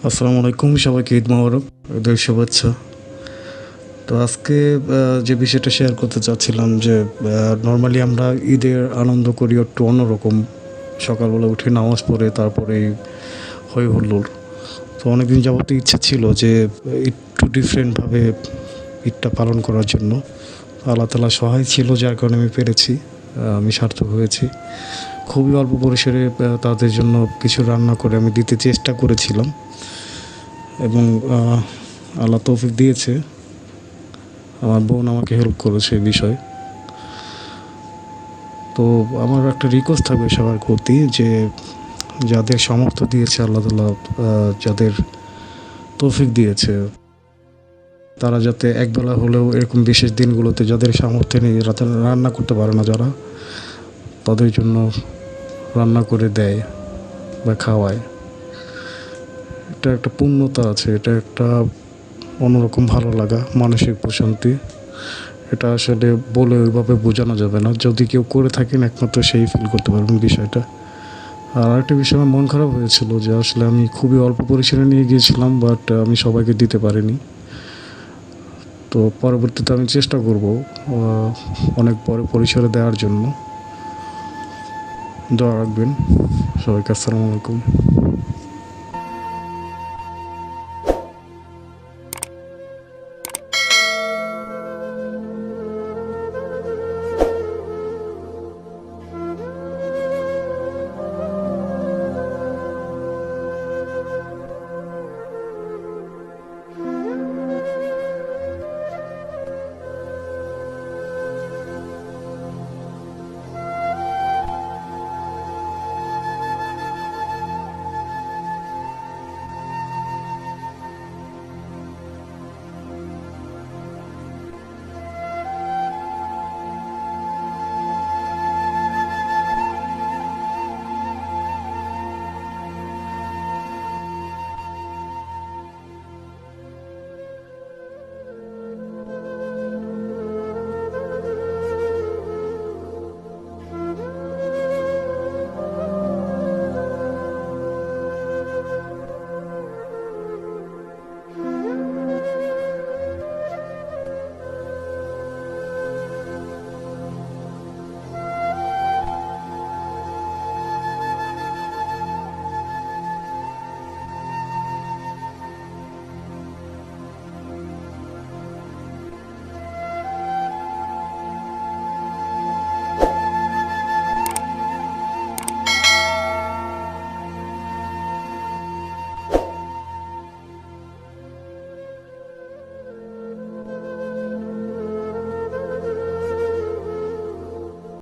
আসসালামু আলাইকুম, সবাইকে ঈদ মোবারক, ঈদের শুভেচ্ছা। তো আজকে যে বিষয়টা শেয়ার করতে চাচ্ছিলাম যে নর্মালি আমরা ঈদের আনন্দ করি একটু অন্যরকম। সকালবেলা উঠে নামাজ পড়ে তারপরেই হই হুল্লোড়। তো অনেকদিন যাবত ইচ্ছা ছিল যে একটু ডিফারেন্টভাবে ঈদটা পালন করার জন্য। আল্লাহ তাআলা সহায় ছিল, যার কারণে আমি পেরেছি, আমি সার্থক হয়েছি। খুবই অল্প পরিসরে তাদের জন্য কিছু রান্না করে আমি দিতে চেষ্টা করেছিলাম এবং আল্লাহ তৌফিক দিয়েছে। আমার বোন আমাকে হেল্প করেছে এই বিষয়ে। তো আমার একটা রিকোয়েস্ট থাকবে সবার প্রতি যে যাদের সামর্থ্য দিয়েছে আল্লাহ তাআলা, যাদের তৌফিক দিয়েছে, তারা যাতে একবেলা হলেও এরকম বিশেষ দিনগুলোতে যাদের সামর্থ্য নেই, রান্না করতে পারে না যারা, তাদের জন্য রান্না করে দেয় বা খাওয়ায়। এটা একটা পূর্ণতা আছে, এটা একটা অন্যরকম ভালো লাগা, মানসিক প্রশান্তি। এটা আসলে বলে ওইভাবে বোঝানো যাবে না। যদি কেউ করে থাকেন একমাত্র সেই ফিল করতে পারবেন বিষয়টা। আর আরেকটা বিষয়, আমার মন খারাপ হয়েছিল যে আসলে আমি খুবই অল্প পরিসরে নিয়ে গিয়েছিলাম, বাট আমি সবাইকে দিতে পারিনি। তো পরবর্তীতে আমি চেষ্টা করব অনেক বড় পরিসরে দেওয়ার জন্য। দোয়া রাখবেন। সবাইকে আসসালামু আলাইকুম।